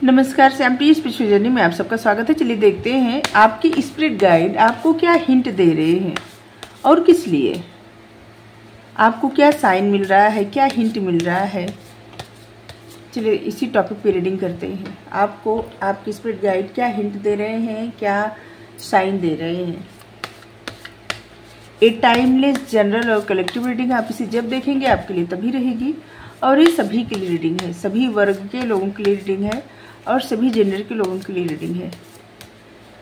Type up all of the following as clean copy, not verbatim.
नमस्कार, श्यामप्रिय spiritual journey में आप सबका स्वागत है। चलिए देखते हैं आपकी स्पिरिट गाइड आपको क्या हिंट दे रहे हैं और किस लिए। आपको क्या साइन मिल रहा है, क्या हिंट मिल रहा है। चलिए इसी टॉपिक पे रीडिंग करते हैं। आपको आपकी स्पिरिट गाइड क्या हिंट दे रहे हैं, क्या साइन दे रहे हैं। ए टाइमलेस जनरल और कलेक्टिव रीडिंग आप इसे जब देखेंगे आपके लिए तभी रहेगी, और ये सभी के लिए रीडिंग है, सभी वर्ग के लोगों के लिए रीडिंग है और सभी जेंडर के लोगों के लिए रीडिंग है।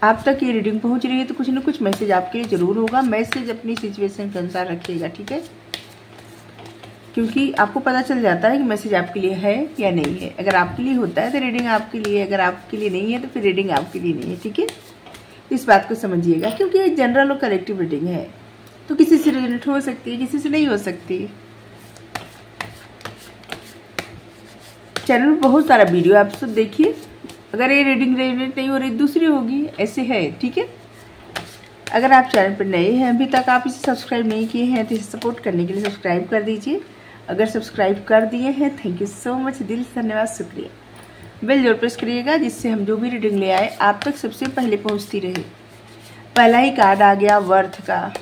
आप तक ये रीडिंग पहुंच रही है तो कुछ ना कुछ मैसेज आपके लिए ज़रूर होगा। मैसेज अपनी सिचुएशन के अनुसार रखिएगा, ठीक है, क्योंकि आपको पता चल जाता है कि मैसेज आपके लिए है या नहीं है। अगर आपके लिए होता है तो रीडिंग आपके लिए, अगर आपके लिए नहीं है तो फिर रीडिंग आपके लिए नहीं है, ठीक है। इस बात को समझिएगा, क्योंकि ये जनरल और कलेक्टिव रीडिंग है तो किसी से रिलेट हो सकती है, किसी से नहीं हो सकती। चैनल में बहुत सारा वीडियो आप सब देखिए, अगर ये रीडिंग रिलेट नहीं हो रही दूसरी होगी, ऐसे है, ठीक है। अगर आप चैनल पर नए हैं, अभी तक आप इसे सब्सक्राइब नहीं किए हैं तो इसे सपोर्ट करने के लिए सब्सक्राइब कर दीजिए। अगर सब्सक्राइब कर दिए हैं, थैंक यू सो मच, दिल से धन्यवाद, शुक्रिया। बेल जरूर प्रेस करिएगा जिससे हम जो भी रीडिंग ले आए आप तक सबसे पहले पहुंचती रहे। पहला ही कार्ड आ गया वर्थ का।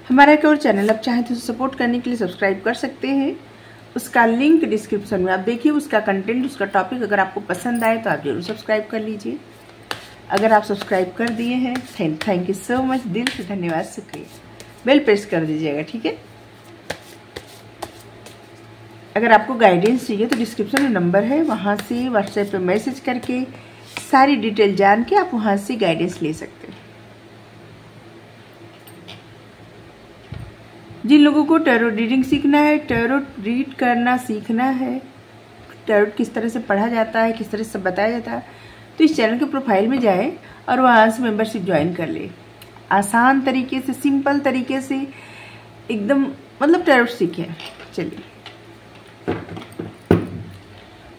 हमारा एक और चैनल आप चाहें तो सपोर्ट करने के लिए सब्सक्राइब कर सकते हैं। उसका लिंक डिस्क्रिप्शन में आप देखिए, उसका कंटेंट, उसका टॉपिक अगर आपको पसंद आए तो आप जरूर सब्सक्राइब कर लीजिए। अगर आप सब्सक्राइब कर दिए हैं, थैंक यू सो मच, दिल से धन्यवाद, शुक्रिया। बेल प्रेस कर दीजिएगा, ठीक है। अगर आपको गाइडेंस चाहिए तो डिस्क्रिप्शन में नंबर है, वहाँ से व्हाट्सएप पे मैसेज करके सारी डिटेल जान के आप वहाँ से गाइडेंस ले सकते हैं। जिन लोगों को टैरोट रीडिंग सीखना है, टैरोट रीड करना सीखना है, टैरोट किस तरह से पढ़ा जाता है, किस तरह से बताया जाता है, तो इस चैनल के प्रोफाइल में जाए और वहाँ से मेंबरशिप ज्वाइन कर ले। आसान तरीके से, सिंपल तरीके से एकदम, मतलब टैरोट सीखें। चलिए,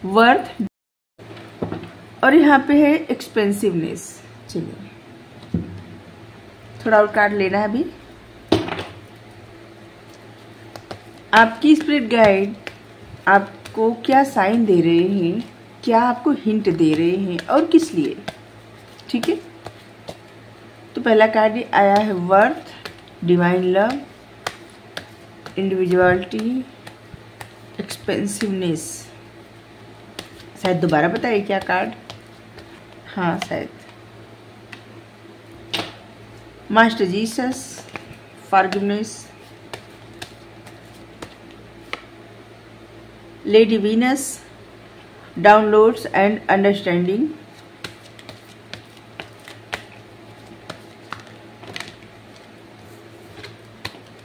वर्थ और यहाँ पे है एक्सपेंसिवनेस। चलिए थोड़ा और कार्ड लेना है अभी। आपकी स्पिरिट गाइड आपको क्या साइन दे रहे हैं, क्या आपको हिंट दे रहे हैं और किस लिए, ठीक है। तो पहला कार्ड आया है वर्थ, डिवाइन लव, इंडिविजुअलिटी, एक्सपेंसिवनेस। शायद दोबारा बताइए क्या कार्ड, हाँ शायद master Jesus, forgiveness, lady Venus, downloads and understanding,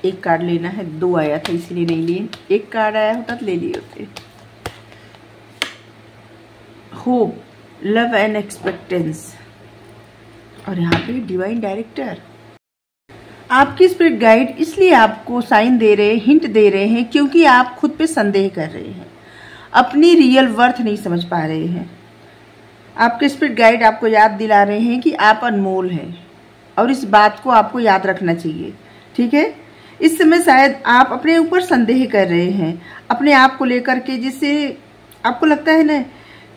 एक कार्ड लेना है, दो आया था इसलिए नहीं लिए, एक कार्ड आया होता तो ले लिए होते। होप, लव एंड एक्सपेक्टेंस, और यहाँ पे डिवाइन डायरेक्टर। आपकी स्पिरिट गाइड इसलिए आपको साइन दे रहे हैं, हिंट दे रहे हैं, क्योंकि आप खुद पे संदेह कर रहे हैं, अपनी रियल वर्थ नहीं समझ पा रहे हैं। आपके स्पिरिट गाइड आपको याद दिला रहे हैं कि आप अनमोल हैं और इस बात को आपको याद रखना चाहिए, ठीक है। इस समय शायद आप अपने ऊपर संदेह कर रहे हैं, अपने आप को लेकर के, जिससे आपको लगता है ना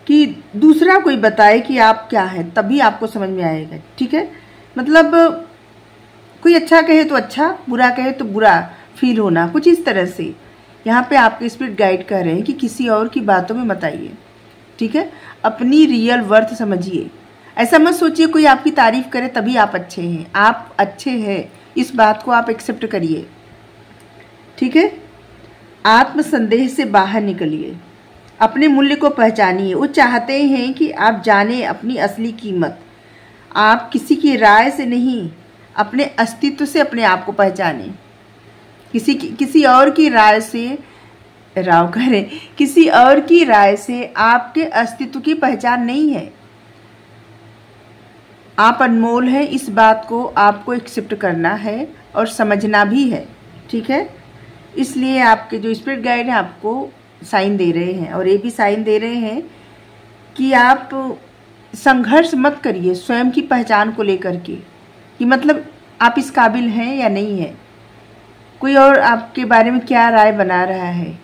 कि दूसरा कोई बताए कि आप क्या है, तभी आपको समझ में आएगा, ठीक है। मतलब कोई अच्छा कहे तो अच्छा, बुरा कहे तो बुरा फील होना, कुछ इस तरह से। यहाँ पे आपके स्पिरिट गाइड कर रहे हैं कि किसी और की बातों में मत आइए, ठीक है। अपनी रियल वर्थ समझिए। ऐसा मत सोचिए कोई आपकी तारीफ करे तभी आप अच्छे हैं, आप अच्छे हैं, इस बात को आप एक्सेप्ट करिए, ठीक है। आत्मसंदेह से बाहर निकलिए, अपने मूल्य को पहचानिए। वो चाहते हैं कि आप जाने अपनी असली कीमत। आप किसी की राय से नहीं, अपने अस्तित्व से अपने आप को पहचाने। किसी और की राय से राव करें, किसी और की राय से आपके अस्तित्व की पहचान नहीं है। आप अनमोल हैं, इस बात को आपको एक्सेप्ट करना है और समझना भी है, ठीक है। इसलिए आपके जो स्पिरिट गाइड हैं आपको साइन दे रहे हैं, और ये भी साइन दे रहे हैं कि आप संघर्ष मत करिए स्वयं की पहचान को लेकर के, कि मतलब आप इस काबिल हैं या नहीं है। कोई और आपके बारे में क्या राय बना रहा है,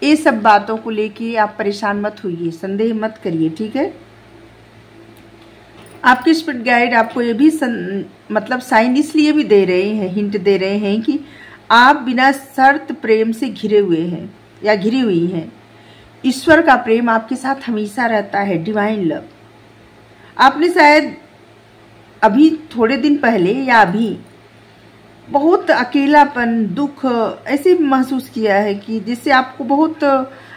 ये सब बातों को लेके आप परेशान मत होइए, संदेह मत करिए, ठीक है। आपके स्पिरिट गाइड आपको ये भी मतलब साइन इसलिए भी दे रहे हैं, हिंट दे रहे हैं कि आप बिना शर्त प्रेम से घिरे हुए हैं या घिरी हुई हैं। ईश्वर का प्रेम आपके साथ हमेशा रहता है, डिवाइन लव। आपने शायद अभी थोड़े दिन पहले या अभी बहुत अकेलापन, दुख ऐसे महसूस किया है कि जिससे आपको बहुत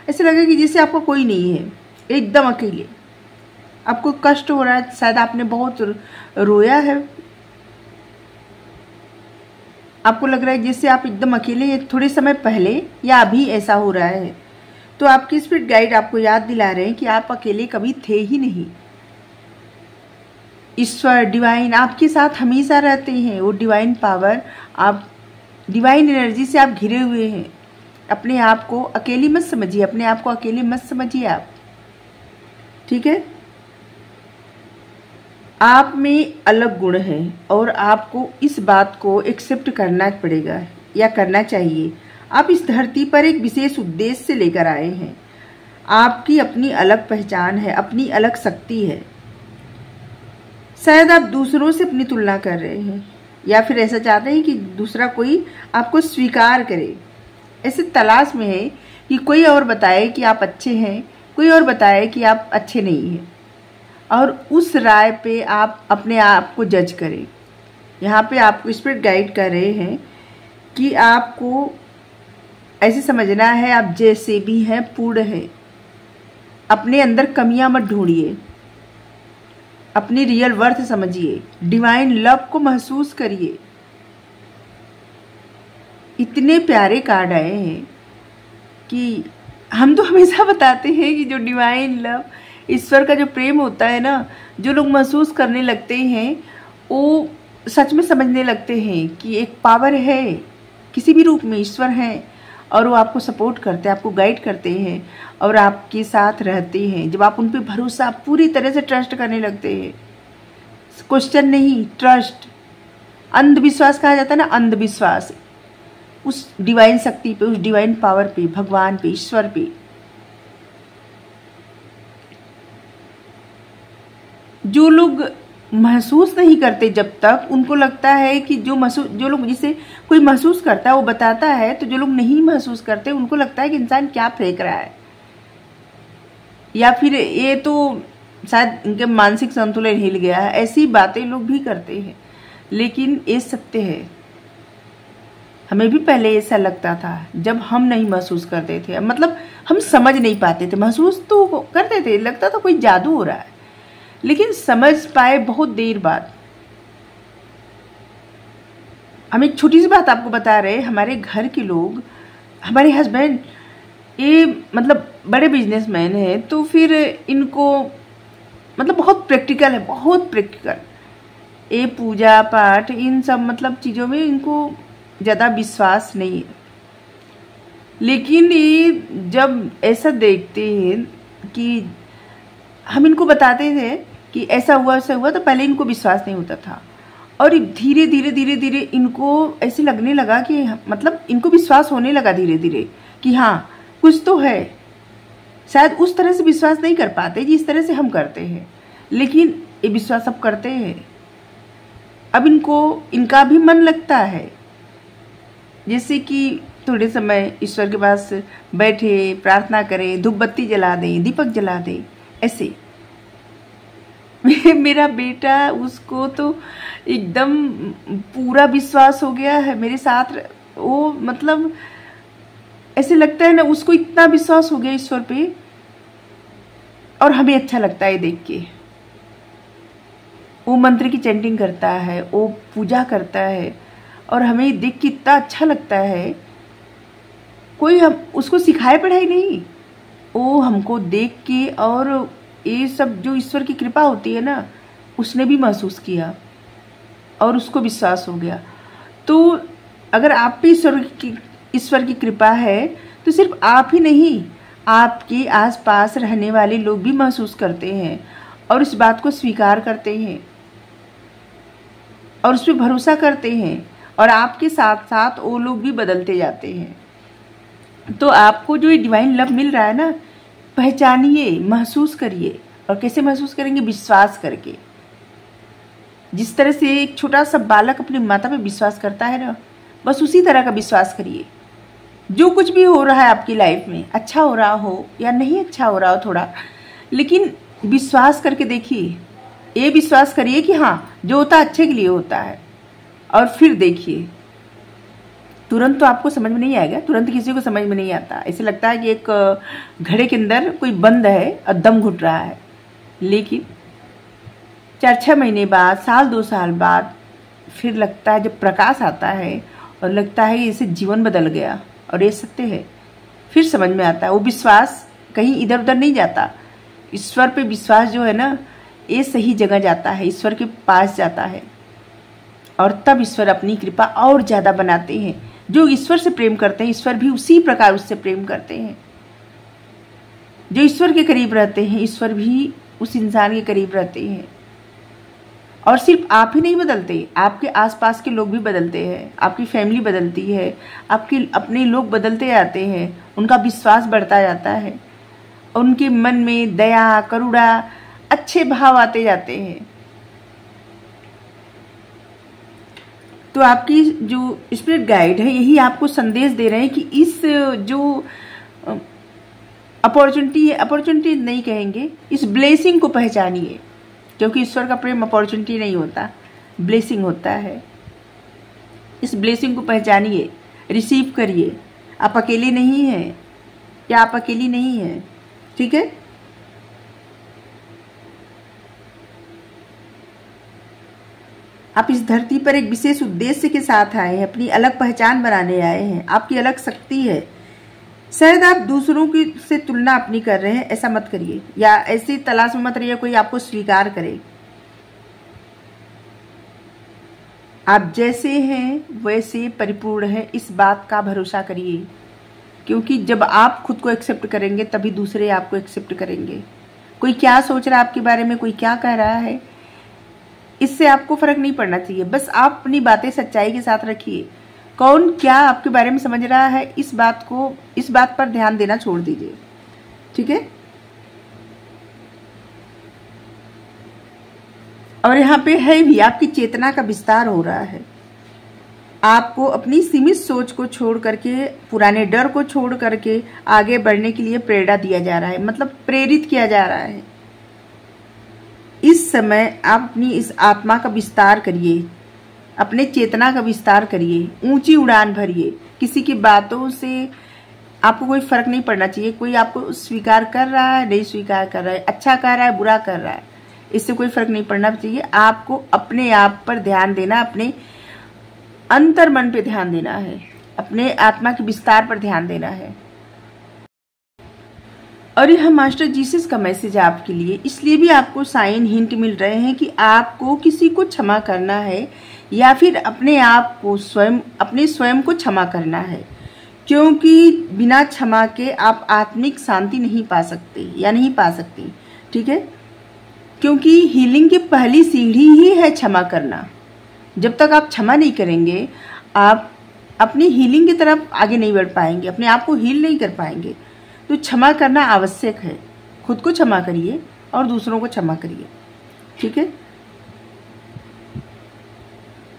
ऐसे लगे कि जिससे आपका कोई नहीं है, एकदम अकेले आपको कष्ट हो रहा है। शायद आपने बहुत रोया है, आपको लग रहा है जैसे आप एकदम अकेले हैं। थोड़े समय पहले या अभी ऐसा हो रहा है, तो आपके स्पिरिट गाइड आपको याद दिला रहे हैं कि आप अकेले कभी थे ही नहीं। ईश्वर, डिवाइन आपके साथ हमेशा रहते हैं। वो डिवाइन पावर, आप डिवाइन एनर्जी से आप घिरे हुए हैं। अपने आप को अकेली मत समझिए, अपने आप को अकेले मत समझिए आप, ठीक है। आप में अलग गुण है और आपको इस बात को एक्सेप्ट करना पड़ेगा या करना चाहिए। आप इस धरती पर एक विशेष उद्देश्य से लेकर आए हैं। आपकी अपनी अलग पहचान है, अपनी अलग शक्ति है। शायद आप दूसरों से अपनी तुलना कर रहे हैं या फिर ऐसा चाहते हैं कि दूसरा कोई आपको स्वीकार करे। ऐसे तलाश में है कि कोई और बताए कि आप अच्छे हैं, कोई और बताए कि आप अच्छे नहीं हैं, और उस राय पे आप अपने आप को जज करें। यहाँ पे आपको स्पिरिट गाइड कर रहे हैं कि आपको ऐसे समझना है आप जैसे भी हैं पूर्ण है। अपने अंदर कमियां मत ढूंढिए, अपनी रियल वर्थ समझिए, डिवाइन लव को महसूस करिए। इतने प्यारे कार्ड आए हैं कि हम तो हमेशा बताते हैं कि जो डिवाइन लव, ईश्वर का जो प्रेम होता है ना, जो लोग महसूस करने लगते हैं वो सच में समझने लगते हैं कि एक पावर है, किसी भी रूप में ईश्वर है, और वो आपको सपोर्ट करते हैं, आपको गाइड करते हैं और आपके साथ रहते हैं। जब आप उन पे भरोसा पूरी तरह से ट्रस्ट करने लगते हैं, क्वेश्चन नहीं, ट्रस्ट। अंधविश्वास कहा जाता है ना, अंधविश्वास उस डिवाइन शक्ति पे, उस डिवाइन पावर पे, भगवान पे, ईश्वर पे। जो लोग महसूस नहीं करते, जब तक उनको लगता है कि जो लोग जिसे कोई महसूस करता है वो बताता है, तो जो लोग नहीं महसूस करते उनको लगता है कि इंसान क्या फेंक रहा है, या फिर ये तो शायद इनके मानसिक संतुलन हिल गया है। ऐसी बातें लोग भी करते हैं, लेकिन ये सत्य है। हमें भी पहले ऐसा लगता था जब हम नहीं महसूस करते थे, मतलब हम समझ नहीं पाते थे। महसूस तो करते थे, लगता था कोई जादू हो रहा है, लेकिन समझ पाए बहुत देर बाद। हम एक छोटी सी बात आपको बता रहे, हमारे घर के लोग, हमारे हस्बैंड ये मतलब बड़े बिजनेसमैन हैं, तो फिर इनको मतलब बहुत प्रैक्टिकल है, बहुत प्रैक्टिकल। ये पूजा पाठ इन सब मतलब चीज़ों में इनको ज़्यादा विश्वास नहीं है। लेकिन ये जब ऐसा देखते हैं कि हम इनको बताते थे कि ऐसा हुआ ऐसा हुआ, तो पहले इनको विश्वास नहीं होता था, और धीरे धीरे धीरे धीरे इनको ऐसे लगने लगा कि मतलब इनको विश्वास होने लगा धीरे धीरे कि हाँ कुछ तो है। शायद उस तरह से विश्वास नहीं कर पाते जिस तरह से हम करते हैं, लेकिन ये विश्वास अब करते हैं। अब इनका भी मन लगता है, जैसे कि थोड़े समय ईश्वर के पास बैठे, प्रार्थना करें, धूप बत्ती जला दें, दीपक जला दें, ऐसे। मेरा बेटा, उसको तो एकदम पूरा विश्वास हो गया है मेरे साथ। वो मतलब ऐसे लगता है ना, उसको इतना विश्वास हो गया ईश्वर पे, और हमें अच्छा लगता है देख के। वो मंत्र की चैंटिंग करता है, वो पूजा करता है, और हमें देख के इतना अच्छा लगता है। कोई हम उसको सिखाए पढ़ाई नहीं, वो हमको देख के, और ये सब जो ईश्वर की कृपा होती है ना, उसने भी महसूस किया और उसको विश्वास हो गया। तो अगर आप पे ईश्वर की कृपा है, तो सिर्फ आप ही नहीं, आपके आसपास रहने वाले लोग भी महसूस करते हैं और इस बात को स्वीकार करते हैं और उस पर भरोसा करते हैं और आपके साथ साथ वो लोग भी बदलते जाते हैं। तो आपको जो ये डिवाइन लव मिल रहा है ना, पहचानिए, महसूस करिए। और कैसे महसूस करेंगे? विश्वास करके। जिस तरह से एक छोटा सा बालक अपनी माता पे विश्वास करता है ना, बस उसी तरह का विश्वास करिए। जो कुछ भी हो रहा है आपकी लाइफ में, अच्छा हो रहा हो या नहीं अच्छा हो रहा हो थोड़ा, लेकिन विश्वास करके देखिए। ये विश्वास करिए कि हाँ, जो होता है अच्छे के लिए होता है। और फिर देखिए, तुरंत तो आपको समझ में नहीं आएगा, तुरंत किसी को समझ में नहीं आता। ऐसे लगता है कि एक घड़े के अंदर कोई बंद है और दम घुट रहा है। लेकिन 4-6 महीने बाद, साल 2 साल बाद फिर लगता है, जब प्रकाश आता है और लगता है इसे जीवन बदल गया। और ये सत्य है। फिर समझ में आता है, वो विश्वास कहीं इधर उधर नहीं जाता। ईश्वर पे विश्वास जो है ना, ये सही जगह जाता है, ईश्वर के पास जाता है। और तब ईश्वर अपनी कृपा और ज़्यादा बनाते हैं। जो ईश्वर से प्रेम करते हैं, ईश्वर भी उसी प्रकार उससे प्रेम करते हैं। जो ईश्वर के करीब रहते हैं, ईश्वर भी उस इंसान के करीब रहते हैं। और सिर्फ आप ही नहीं बदलते, आपके आसपास के लोग भी बदलते हैं, आपकी फैमिली बदलती है, आपके अपने लोग बदलते जाते हैं, उनका विश्वास बढ़ता जाता है, उनके मन में दया, करुणा, अच्छे भाव आते जाते हैं। तो आपकी जो स्पिरिट गाइड है, यही आपको संदेश दे रहे हैं कि इस जो अपॉर्चुनिटी है, अपॉर्चुनिटी नहीं कहेंगे, इस ब्लेसिंग को पहचानिए। क्योंकि ईश्वर का प्रेम अपॉर्चुनिटी नहीं होता, ब्लेसिंग होता है। इस ब्लेसिंग को पहचानिए, रिसीव करिए। आप अकेले नहीं हैं, या आप अकेली नहीं हैं, ठीक है। आप इस धरती पर एक विशेष उद्देश्य के साथ आए हैं, अपनी अलग पहचान बनाने आए हैं। आपकी अलग शक्ति है। शायद आप दूसरों की से तुलना अपनी कर रहे हैं, ऐसा मत करिए, या ऐसी तलाश में मत रहिए कोई आपको स्वीकार करे। आप जैसे हैं वैसे परिपूर्ण हैं, इस बात का भरोसा करिए। क्योंकि जब आप खुद को एक्सेप्ट करेंगे, तभी दूसरे आपको एक्सेप्ट करेंगे। कोई क्या सोच रहा है आपके बारे में, कोई क्या कह रहा है, इससे आपको फर्क नहीं पड़ना चाहिए। बस आप अपनी बातें सच्चाई के साथ रखिए। कौन क्या आपके बारे में समझ रहा है, इस बात पर ध्यान देना छोड़ दीजिए, ठीक है। और यहाँ पे है भी, आपकी चेतना का विस्तार हो रहा है। आपको अपनी सीमित सोच को छोड़ करके, पुराने डर को छोड़ करके आगे बढ़ने के लिए प्रेरणा दिया जा रहा है, मतलब प्रेरित किया जा रहा है। इस समय आप अपनी इस आत्मा का विस्तार करिए, अपने चेतना का विस्तार करिए, ऊंची उड़ान भरिए। किसी की बातों से आपको कोई फर्क नहीं पड़ना चाहिए। कोई आपको स्वीकार कर रहा है, नहीं स्वीकार कर रहा है, अच्छा कर रहा है, बुरा कर रहा है, इससे कोई फर्क नहीं पड़ना चाहिए। आपको अपने आप पर ध्यान देना, अपने अंतर मन पे ध्यान देना है, अपने आत्मा के विस्तार पर ध्यान देना है। और यह मास्टर जीसस का मैसेज आपके लिए, इसलिए भी आपको साइन हिंट मिल रहे हैं कि आपको किसी को क्षमा करना है, या फिर अपने आप को अपने स्वयं को क्षमा करना है। क्योंकि बिना क्षमा के आप आत्मिक शांति नहीं पा सकते, या नहीं पा सकती, ठीक है। क्योंकि हीलिंग की पहली सीढ़ी ही है क्षमा करना। जब तक आप क्षमा नहीं करेंगे, आप अपनी हीलिंग की तरफ आगे नहीं बढ़ पाएंगे, अपने आप को हील नहीं कर पाएंगे। तो क्षमा करना आवश्यक है। खुद को क्षमा करिए और दूसरों को क्षमा करिए, ठीक है।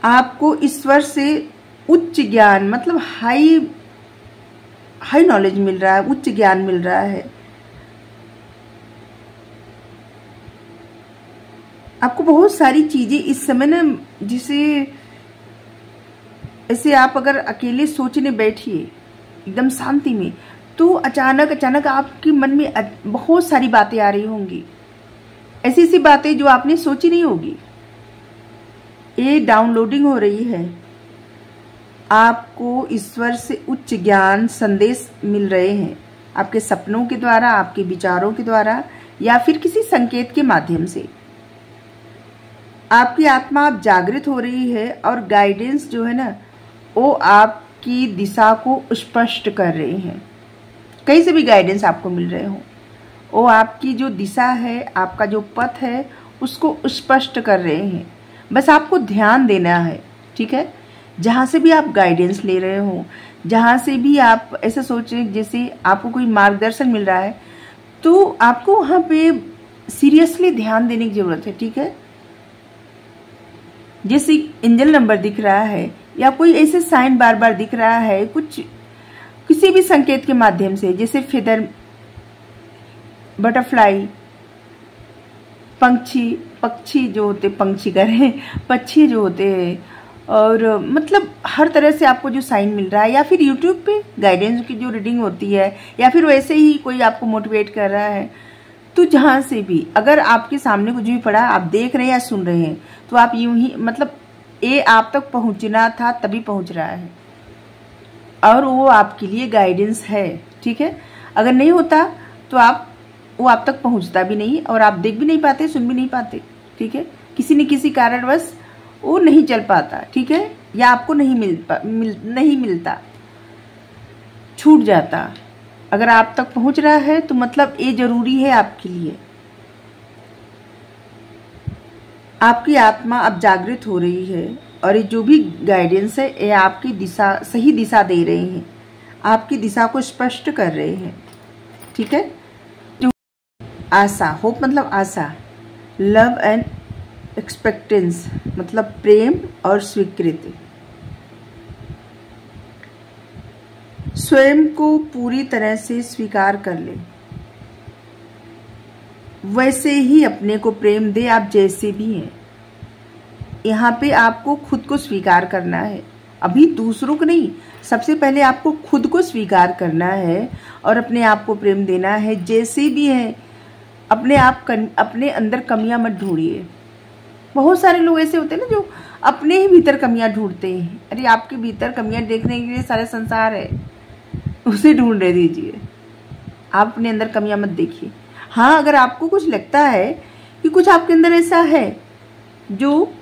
आपको ईश्वर से उच्च ज्ञान, मतलब हाई नॉलेज मिल रहा है, उच्च ज्ञान मिल रहा है। आपको बहुत सारी चीजें इस समय ना, जिसे ऐसे आप अगर अकेले सोचने बैठिए एकदम शांति में, तो अचानक आपके मन में बहुत सारी बातें आ रही होंगी, ऐसी ऐसी बातें जो आपने सोची नहीं होगी। ये डाउनलोडिंग हो रही है। आपको ईश्वर से उच्च ज्ञान संदेश मिल रहे हैं, आपके सपनों के द्वारा, आपके विचारों के द्वारा, या फिर किसी संकेत के माध्यम से। आपकी आत्मा अब जागृत हो रही है, और गाइडेंस जो है ना, वो आपकी दिशा को स्पष्ट कर रहे हैं। कहीं से भी गाइडेंस आपको मिल रहे हो, वो आपकी जो दिशा है, आपका जो पथ है, उसको स्पष्ट कर रहे हैं। बस आपको ध्यान देना है, ठीक है। जहाँ से भी आप गाइडेंस ले रहे हो, जहाँ से भी आप ऐसा सोचें जैसे आपको कोई मार्गदर्शन मिल रहा है, तो आपको वहाँ पे सीरियसली ध्यान देने की ज़रूरत है। ठीक है, जैसे एंजल नंबर दिख रहा है या कोई ऐसे साइन बार बार दिख रहा है, कुछ किसी भी संकेत के माध्यम से, जैसे फेदर, बटरफ्लाई, पक्षी जो होते, पंछी करें, पक्षी जो होते हैं, और मतलब हर तरह से आपको जो साइन मिल रहा है, या फिर यूट्यूब पे गाइडेंस की जो रीडिंग होती है, या फिर वैसे ही कोई आपको मोटिवेट कर रहा है, तो जहाँ से भी अगर आपके सामने कुछ भी पड़ा, आप देख रहे हैं या सुन रहे हैं, तो आप यूं ही मतलब ये आप तक पहुँचना था तभी पहुँच रहा है, और वो आपके लिए गाइडेंस है। ठीक है, अगर नहीं होता तो वो आप तक पहुंचता भी नहीं, और आप देख भी नहीं पाते, सुन भी नहीं पाते। ठीक है, किसी न किसी कारणवश वो नहीं चल पाता। ठीक है, या आपको नहीं नहीं मिलता, छूट जाता। अगर आप तक पहुंच रहा है तो मतलब ये जरूरी है आपके लिए। आपकी आत्मा अब जागृत हो रही है, और ये जो भी गाइडेंस है ये आपकी दिशा, सही दिशा दे रहे हैं, आपकी दिशा को स्पष्ट कर रहे हैं। ठीक है, आशा, होप मतलब आशा, लव एंड एक्सपेक्टेंस मतलब प्रेम और स्वीकृति। स्वयं को पूरी तरह से स्वीकार कर ले, वैसे ही अपने को प्रेम दे, आप जैसे भी हैं। यहाँ पे आपको खुद को स्वीकार करना है, अभी दूसरों को नहीं, सबसे पहले आपको खुद को स्वीकार करना है और अपने आप को प्रेम देना है जैसे भी है। अपने अंदर कमियां मत ढूंढिए। बहुत सारे लोग ऐसे होते हैं ना जो अपने ही भीतर कमियां ढूंढते हैं। अरे आपके भीतर कमियां देखने के लिए सारा संसार है, उसे ढूंढ दीजिए, आप अपने अंदर कमियां मत देखिए। हाँ, अगर आपको कुछ लगता है कि कुछ आपके अंदर ऐसा है जो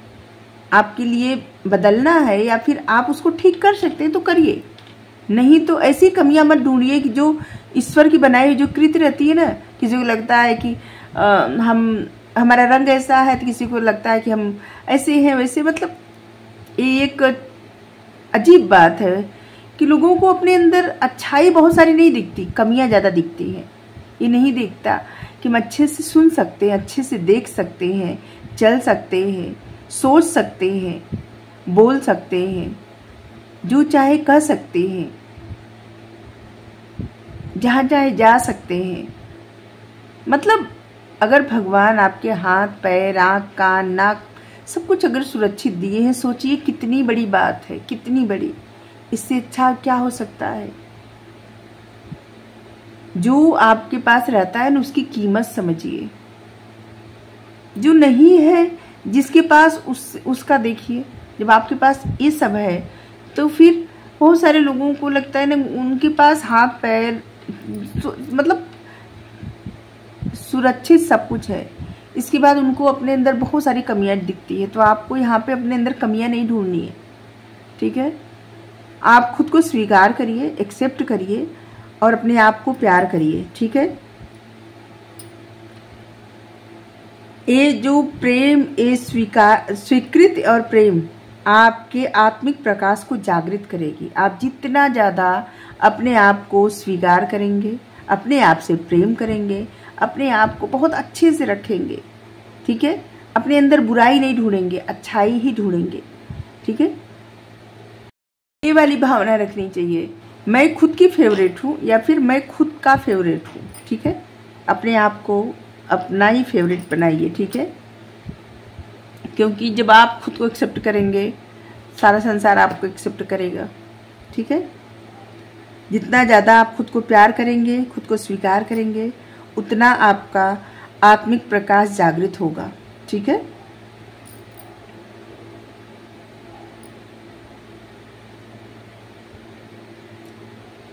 आपके लिए बदलना है या फिर आप उसको ठीक कर सकते हैं तो करिए, नहीं तो ऐसी कमियां मत ढूंढिए कि जो ईश्वर की बनाई हुई जो कृति रहती है ना। किसी को लगता है कि हमारा रंग ऐसा है, तो किसी को लगता है कि हम ऐसे हैं वैसे। मतलब ये एक अजीब बात है कि लोगों को अपने अंदर अच्छाई बहुत सारी नहीं दिखती, कमियां ज़्यादा दिखती हैं। ये नहीं दिखता कि हम अच्छे से सुन सकते हैं, अच्छे से देख सकते हैं, चल सकते हैं, सोच सकते हैं, बोल सकते हैं, जो चाहे कह सकते हैं, जहाँ चाहे जा सकते हैं। मतलब अगर भगवान आपके हाथ, पैर, आँख, कान, नाक सब कुछ अगर सुरक्षित दिए हैं, सोचिए कितनी बड़ी बात है, कितनी बड़ी। इससे अच्छा क्या हो सकता है? जो आपके पास रहता है ना, उसकी कीमत समझिए। जो नहीं है, जिसके पास उसका देखिए। जब आपके पास ये सब है तो फिर बहुत सारे लोगों को लगता है ना, उनके पास हाथ पैर मतलब सुरक्षित सब कुछ है, इसके बाद उनको अपने अंदर बहुत सारी कमियां दिखती है। तो आपको यहाँ पे अपने अंदर कमियां नहीं ढूंढनी है। ठीक है, आप खुद को स्वीकार करिए, एक्सेप्ट करिए और अपने आप को प्यार करिए। ठीक है, ये जो प्रेम, ये स्वीकृति और प्रेम आपके आत्मिक प्रकाश को जागृत करेगी। आप जितना ज़्यादा अपने आप को स्वीकार करेंगे, अपने आप से प्रेम करेंगे, अपने आप को बहुत अच्छे से रखेंगे। ठीक है, अपने अंदर बुराई नहीं ढूंढेंगे, अच्छाई ही ढूंढेंगे। ठीक है, ये वाली भावना रखनी चाहिए, मैं खुद की फेवरेट हूँ या फिर मैं खुद का फेवरेट हूँ। ठीक है, अपने आप को अपना ही फेवरेट बनाइए। ठीक है, क्योंकि जब आप खुद को एक्सेप्ट करेंगे, सारा संसार आपको एक्सेप्ट करेगा। ठीक है, जितना ज़्यादा आप खुद को प्यार करेंगे, खुद को स्वीकार करेंगे, उतना आपका आत्मिक प्रकाश जागृत होगा। ठीक है,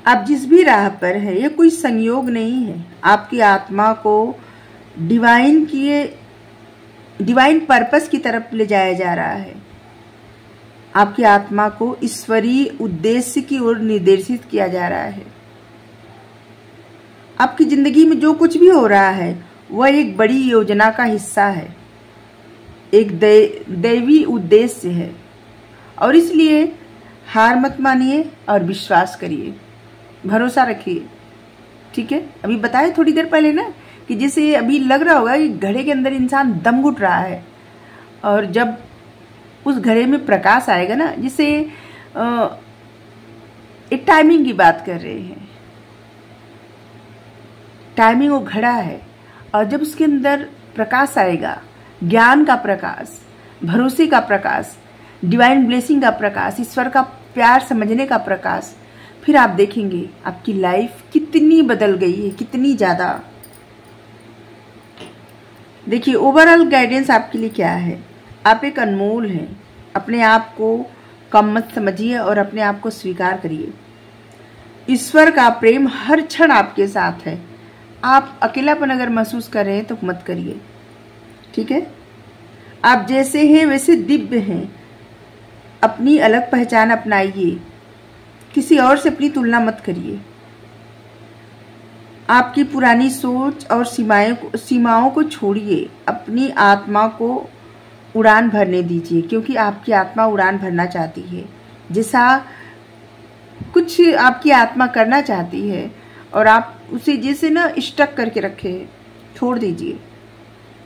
आप जिस भी राह पर है, ये कोई संयोग नहीं है, आपकी आत्मा को डिवाइन पर्पस की तरफ ले जाया जा रहा है। आपकी आत्मा को ईश्वरीय उद्देश्य की ओर निर्देशित किया जा रहा है। आपकी जिंदगी में जो कुछ भी हो रहा है वह एक बड़ी योजना का हिस्सा है, एक दैवी उद्देश्य है, और इसलिए हार मत मानिए और विश्वास करिए, भरोसा रखिए। ठीक है, अभी बताया थोड़ी देर पहले ना कि जैसे अभी लग रहा होगा कि घड़े के अंदर इंसान दम घुट रहा है, और जब उस घड़े में प्रकाश आएगा ना, जिसे एक टाइमिंग की बात कर रहे हैं, टाइमिंग वो घड़ा है, और जब उसके अंदर प्रकाश आएगा, ज्ञान का प्रकाश, भरोसे का प्रकाश, डिवाइन ब्लेसिंग का प्रकाश, ईश्वर का प्यार समझने का प्रकाश, फिर आप देखेंगे आपकी लाइफ कितनी बदल गई है, कितनी ज्यादा। देखिए, ओवरऑल गाइडेंस आपके लिए क्या है? आप एक अनमोल हैं। अपने आप को कम मत समझिए और अपने आप को स्वीकार करिए। ईश्वर का प्रेम हर क्षण आपके साथ है। आप अकेलापन अगर महसूस कर रहे हैं तो मत करिए। ठीक है, आप जैसे हैं वैसे दिव्य हैं। अपनी अलग पहचान अपनाइए, किसी और से अपनी तुलना मत करिए। आपकी पुरानी सोच और सीमाओं को छोड़िए, अपनी आत्मा को उड़ान भरने दीजिए, क्योंकि आपकी आत्मा उड़ान भरना चाहती है। जैसा कुछ आपकी आत्मा करना चाहती है और आप उसे जैसे ना स्टक करके रखे हैं, छोड़ दीजिए,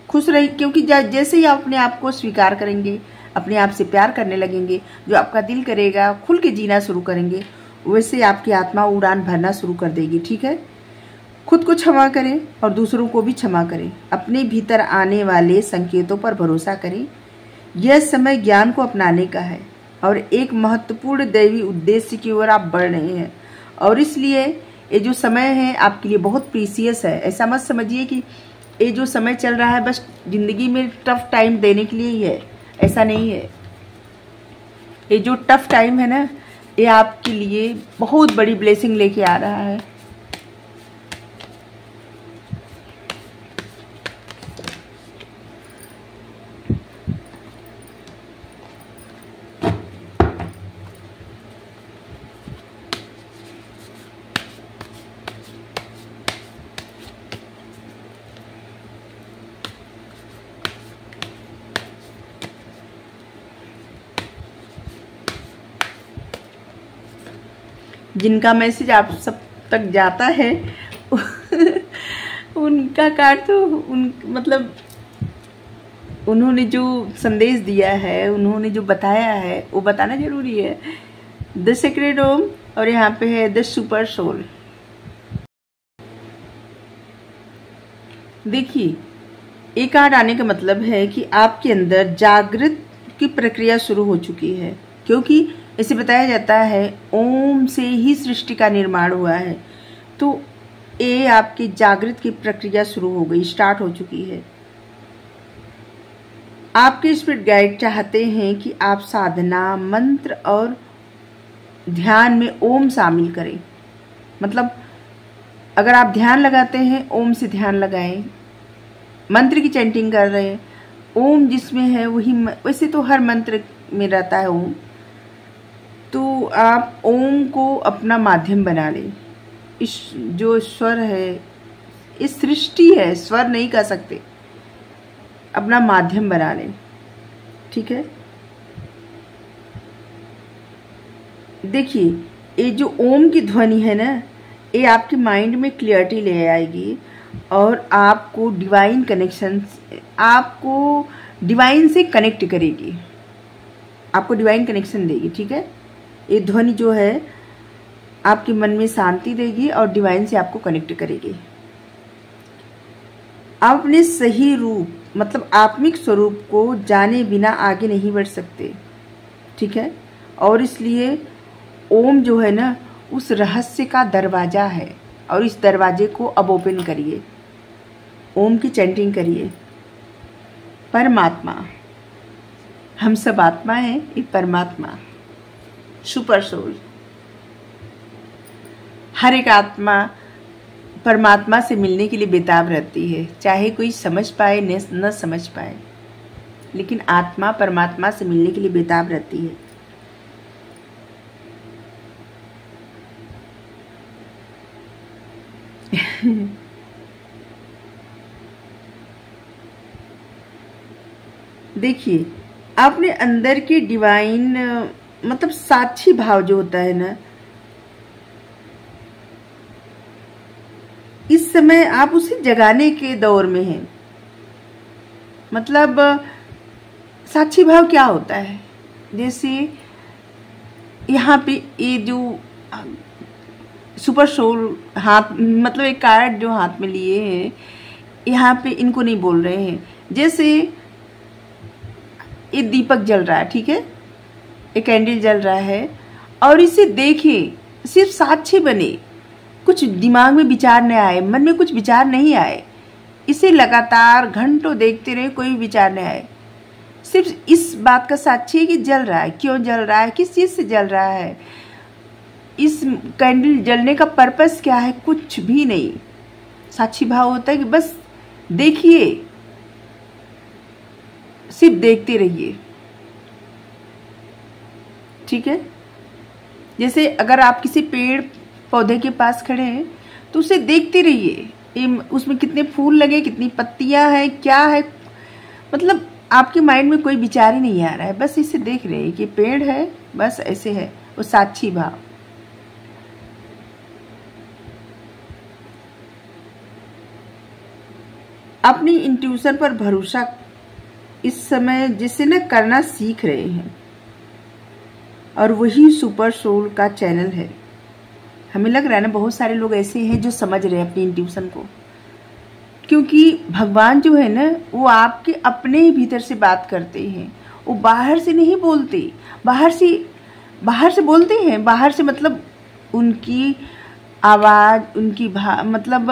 खुश रहिए। क्योंकि जैसे ही आप अपने आप को स्वीकार करेंगे, अपने आप से प्यार करने लगेंगे, जो आपका दिल करेगा, खुल के जीना शुरू करेंगे, वैसे आपकी आत्मा उड़ान भरना शुरू कर देगी। ठीक है, खुद को क्षमा करें और दूसरों को भी क्षमा करें। अपने भीतर आने वाले संकेतों पर भरोसा करें। यह समय ज्ञान को अपनाने का है और एक महत्वपूर्ण दैवी उद्देश्य की ओर आप बढ़ रहे हैं, और इसलिए ये जो समय है आपके लिए बहुत प्रीसियस है। ऐसा मत समझिए कि ये जो समय चल रहा है बस जिंदगी में टफ टाइम देने के लिए ही है, ऐसा नहीं है। ये जो टफ टाइम है ना, ये आपके लिए बहुत बड़ी ब्लेसिंग लेके आ रहा है। जिनका मैसेज आप सब तक जाता है उनका कार्ड तो मतलब उन्होंने जो संदेश दिया है, उन्होंने जो बताया है, वो बताना जरूरी है। द सीक्रेट होम, और यहाँ पे है द सुपर सोल। देखिए, एक कार्ड आने का मतलब है कि आपके अंदर जागृत की प्रक्रिया शुरू हो चुकी है, क्योंकि इसे बताया जाता है ओम से ही सृष्टि का निर्माण हुआ है। तो ये आपकी जागृत की प्रक्रिया शुरू हो गई, स्टार्ट हो चुकी है। आपके स्पिरिट गाइड चाहते हैं कि आप साधना, मंत्र और ध्यान में ओम शामिल करें। मतलब अगर आप ध्यान लगाते हैं, ओम से ध्यान लगाएं। मंत्र की चैंटिंग कर रहे हैं, ओम जिसमें है वही, वैसे तो हर मंत्र में रहता है ओम, तो आप ओम को अपना माध्यम बना लें। इस जो स्वर है, इस सृष्टि है, स्वर नहीं कह सकते, अपना माध्यम बना लें। ठीक है, देखिए, ये जो ओम की ध्वनि है ना, ये आपके माइंड में क्लियरिटी ले आएगी और आपको डिवाइन कनेक्शन, आपको डिवाइन से कनेक्ट करेगी, आपको डिवाइन कनेक्शन देगी। ठीक है, ये ध्वनि जो है आपके मन में शांति देगी और डिवाइन से आपको कनेक्ट करेगी। आप अपने सही रूप, मतलब आत्मिक स्वरूप को जाने बिना आगे नहीं बढ़ सकते। ठीक है, और इसलिए ओम जो है ना, उस रहस्य का दरवाजा है, और इस दरवाजे को अब ओपन करिए। ओम की चैंटिंग करिए। परमात्मा, हम सब आत्मा हैं, ये परमात्मा, सुपर सोल। हर एक आत्मा परमात्मा से मिलने के लिए बेताब रहती है, चाहे कोई समझ पाए न समझ पाए, लेकिन आत्मा परमात्मा से मिलने के लिए बेताब रहती है। देखिए, अपने अंदर की डिवाइन मतलब साक्षी भाव जो होता है ना, इस समय आप उसे जगाने के दौर में हैं। मतलब साक्षी भाव क्या होता है, जैसे यहाँ पे ये जो सुपर सोल हाथ, मतलब एक कार्ड जो हाथ में लिए हैं, यहाँ पे इनको नहीं बोल रहे हैं। जैसे ये दीपक जल रहा है, ठीक है, एक कैंडल जल रहा है, और इसे देखें, सिर्फ साक्षी बने, कुछ दिमाग में विचार नहीं आए, मन में कुछ विचार नहीं आए, इसे लगातार घंटों देखते रहे, कोई विचार नहीं आए, सिर्फ इस बात का साक्षी है कि जल रहा है, क्यों जल रहा है, किस चीज़ से जल रहा है, इस कैंडल जलने का पर्पस क्या है, कुछ भी नहीं। साक्षी भाव होता है कि बस देखिए, सिर्फ देखते रहिए, ठीक है। जैसे अगर आप किसी पेड़ पौधे के पास खड़े हैं तो उसे देखते रहिए, उसमें कितने फूल लगे, कितनी पत्तियां हैं, क्या है, मतलब आपके माइंड में कोई विचार ही नहीं आ रहा है, बस इसे देख रहे हैं कि पेड़ है, बस ऐसे है, वो साक्षी भाव। अपनी इंट्यूशन पर भरोसा इस समय जिससे ना करना सीख रहे हैं, और वही सुपर सोल का चैनल है। हमें लग रहा है ना, बहुत सारे लोग ऐसे हैं जो समझ रहे हैं अपनी इंट्यूशन को, क्योंकि भगवान जो है ना, वो आपके अपने ही भीतर से बात करते हैं, वो बाहर से नहीं बोलते। बाहर से बोलते हैं, बाहर से मतलब उनकी आवाज़, मतलब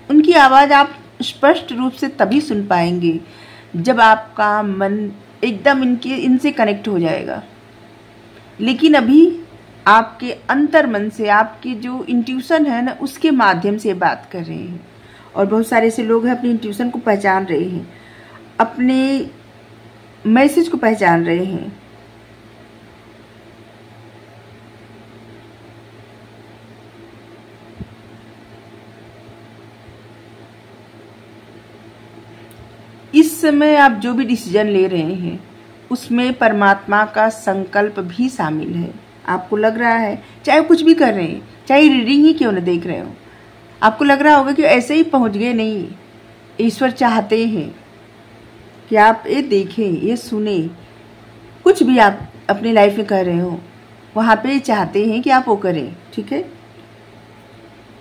उनकी आवाज़ आप स्पष्ट रूप से तभी सुन पाएंगे जब आपका मन एकदम इनसे कनेक्ट हो जाएगा। लेकिन अभी आपके अंतर मन से, आपकी जो इंट्यूशन है ना, उसके माध्यम से बात कर रहे हैं। और बहुत सारे ऐसे लोग हैं अपनी इंट्यूशन को पहचान रहे हैं, अपने मैसेज को पहचान रहे हैं। इस समय आप जो भी डिसीजन ले रहे हैं उसमें परमात्मा का संकल्प भी शामिल है। आपको लग रहा है, चाहे कुछ भी कर रहे हैं, चाहे रीडिंग ही क्यों न देख रहे हो, आपको लग रहा होगा कि ऐसे ही पहुंच गए, नहीं, ईश्वर चाहते हैं कि आप ये देखें, ये सुने, कुछ भी आप अपनी लाइफ में कर रहे हो, वहाँ पे चाहते हैं कि आप वो करें, ठीक है।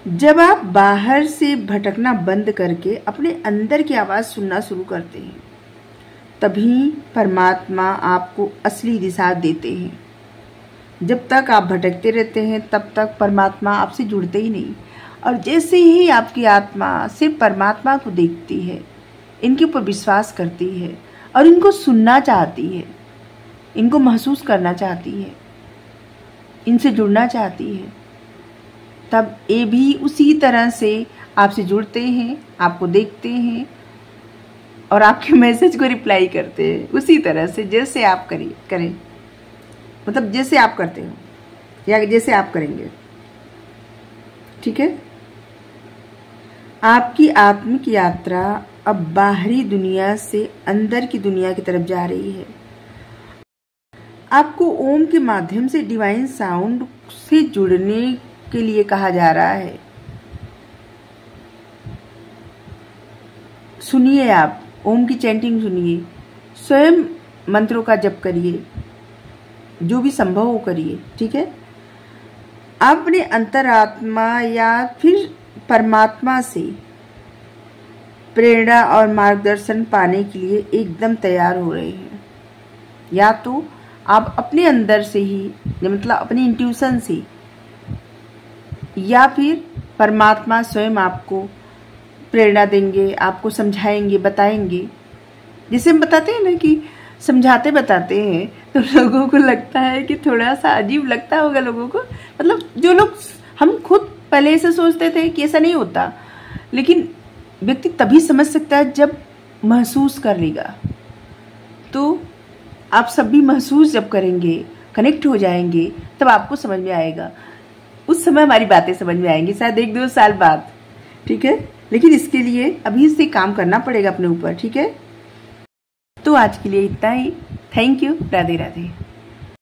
जब आप बाहर से भटकना बंद करके अपने अंदर की आवाज़ सुनना शुरू करते हैं, तभी परमात्मा आपको असली दिशा देते हैं। जब तक आप भटकते रहते हैं तब तक परमात्मा आपसे जुड़ते ही नहीं। और जैसे ही आपकी आत्मा सिर्फ परमात्मा को देखती है, इनके ऊपर विश्वास करती है और इनको सुनना चाहती है, इनको महसूस करना चाहती है, इनसे जुड़ना चाहती है, तब ये भी उसी तरह से आपसे जुड़ते हैं, आपको देखते हैं और आपके मैसेज को रिप्लाई करते हैं उसी तरह से जैसे आप करें, मतलब जैसे आप करते हो या जैसे आप करेंगे, ठीक है। आपकी आत्मिक यात्रा अब बाहरी दुनिया से अंदर की दुनिया की तरफ जा रही है। आपको ओम के माध्यम से डिवाइन साउंड से जुड़ने के लिए कहा जा रहा है। सुनिए, आप ओम की चैंटिंग सुनिए, स्वयं मंत्रों का जप करिए, जो भी संभव हो करिए, ठीक है। अपने अंतरात्मा या फिर परमात्मा से प्रेरणा और मार्गदर्शन पाने के लिए एकदम तैयार हो रहे हैं। या तो आप अपने अंदर से ही, मतलब अपनी इंट्यूशन से, या फिर परमात्मा स्वयं आपको प्रेरणा देंगे, आपको समझाएंगे, बताएंगे। जैसे हम बताते हैं ना कि समझाते बताते हैं, तो लोगों को लगता है कि थोड़ा सा अजीब लगता होगा लोगों को, मतलब जो लोग, हम खुद पहले ऐसे सोचते थे कि ऐसा नहीं होता, लेकिन व्यक्ति तभी समझ सकता है जब महसूस कर लेगा। तो आप सब भी महसूस जब करेंगे, कनेक्ट हो जाएंगे, तब आपको समझ में आएगा। उस समय हमारी बातें समझ में आएंगी, शायद 1-2 साल बाद, ठीक है। लेकिन इसके लिए अभी से काम करना पड़ेगा अपने ऊपर, ठीक है। तो आज के लिए इतना ही। Thank you. राधे राधे।